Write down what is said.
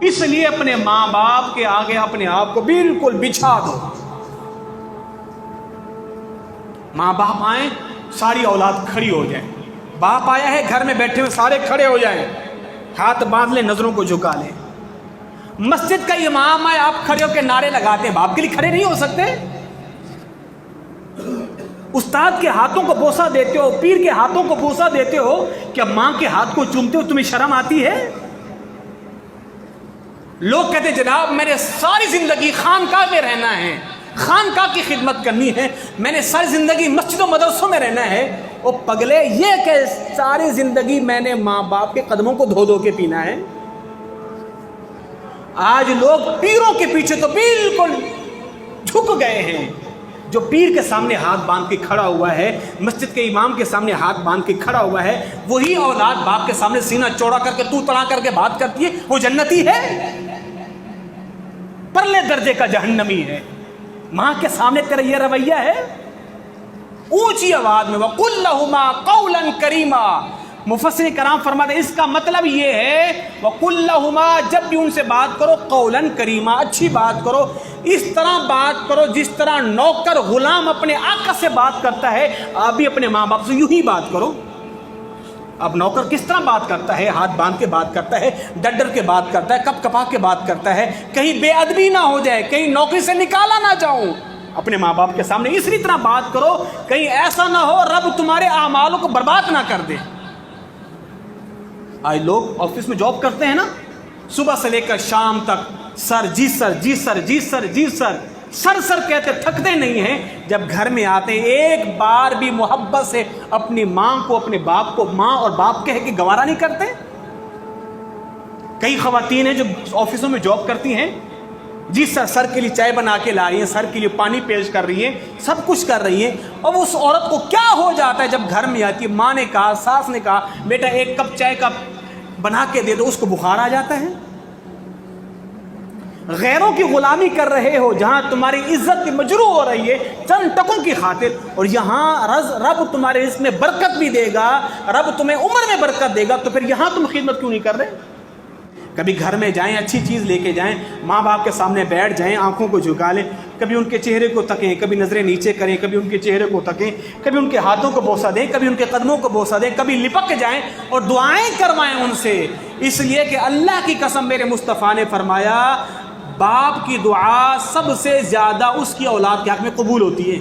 اس لیے اپنے ماں باپ کے آگے اپنے آپ کو بالکل بچھا دو. ماں باپ آئیں ساری اولاد کھڑی ہو جائے. باپ آیا ہے گھر میں بیٹھے ہوئے سارے کھڑے ہو جائیں, ہاتھ باندھ لیں, نظروں کو جھکا لیں. مسجد کا امام آئے, آپ کھڑے ہو کے نعرے لگاتے ہیں, باپ کے لیے کھڑے نہیں ہو سکتے؟ استاد کے ہاتھوں کو بوسہ دیتے ہو, پیر کے ہاتھوں کو بوسہ دیتے ہو, کیا ماں کے ہاتھ کو چومتے ہو تمہیں شرم آتی ہے؟ لوگ کہتے ہیں جناب میں نے ساری زندگی خانقاہ میں رہنا ہے, خانقاہ کی خدمت کرنی ہے, میں نے ساری زندگی مسجد و مدرسوں میں رہنا ہے. او پگلے, یہ کہ ساری زندگی میں نے ماں باپ کے قدموں کو دھو دھو کے پینا ہے. آج لوگ پیروں کے پیچھے تو بالکل جھک گئے ہیں. جو پیر کے سامنے ہاتھ باندھ کے کھڑا ہوا ہے, مسجد کے امام کے سامنے ہاتھ باندھ کے کھڑا ہوا ہے, وہی اولاد باپ کے سامنے سینہ چوڑا کر کے تو تڑا کر کے بات کرتی ہے, وہ جنتی ہے؟ پرلے درجے کا جہنمی ہے. ماں کے سامنے تیرا یہ رویہ ہے؟ اونچی آواز میں وَقُلْ لَهُمَا قَوْلًا كَرِيمًا. مفسر کرام فرماتے ہیں اس کا مطلب یہ ہے وَقُلْ لَهُمَا, جب بھی ان سے بات کرو قولاً کریما, اچھی بات کرو, اس طرح بات کرو جس طرح نوکر غلام اپنے آقا سے بات کرتا ہے, آپ بھی اپنے ماں باپ سے یوں ہی بات کرو. اب نوکر کس طرح بات کرتا ہے؟ ہاتھ باندھ کے بات کرتا ہے, ڈر ڈر کے بات کرتا ہے, کپ کپا کے بات کرتا ہے, کہیں بے ادبی نہ ہو جائے, کہیں نوکری سے نکالا نہ جاؤں. اپنے ماں باپ کے سامنے اسی طرح بات کرو, کہیں ایسا نہ ہو رب تمہارے اعمالوں کو برباد نہ کر دے. آج لوگ آفس میں جاب کرتے ہیں نا, صبح سے لے کر شام تک سر جی سر جی سر جی سر جی سر سر سر کہتے تھکتے نہیں ہیں. جب گھر میں آتے ایک بار بھی محبت سے اپنی ماں کو, اپنے باپ کو ماں اور باپ کہہ کے گوارا نہیں کرتے. کئی خواتین ہیں جو آفسوں میں جاب کرتی ہیں, جی سر سر کے لیے چائے بنا کے لا رہی ہیں, سر کے لیے پانی پیش کر رہی ہیں, سب کچھ کر رہی ہیں, اور اس عورت کو کیا ہو جاتا ہے جب گھر میں آتی ہے, ماں نے کہا, ساس نے کہا بیٹا ایک کپ چائے کا بنا کے دے دو, اس کو بخار آ جاتا ہے. غیروں کی غلامی کر رہے ہو, جہاں تمہاری عزت مجروح ہو رہی ہے چند ٹکوں کی خاطر, اور یہاں رب تمہارے رزق میں برکت بھی دے گا, رب تمہیں عمر میں برکت دے گا, تو پھر یہاں تم خدمت کیوں نہیں کر رہے؟ کبھی گھر میں جائیں, اچھی چیز لے کے جائیں, ماں باپ کے سامنے بیٹھ جائیں, آنکھوں کو جھکا لیں, کبھی ان کے چہرے کو تکیں, کبھی نظریں نیچے کریں, کبھی ان کے چہرے کو تکیں, کبھی ان کے ہاتھوں کو بوسہ دیں, کبھی ان کے قدموں کو بوسہ دیں, کبھی لپک جائیں اور دعائیں کروائیں ان سے. اس لیے کہ اللہ کی قسم میرے مصطفیٰ نے فرمایا باپ کی دعا سب سے زیادہ اس کی اولاد کے حق میں قبول ہوتی ہے.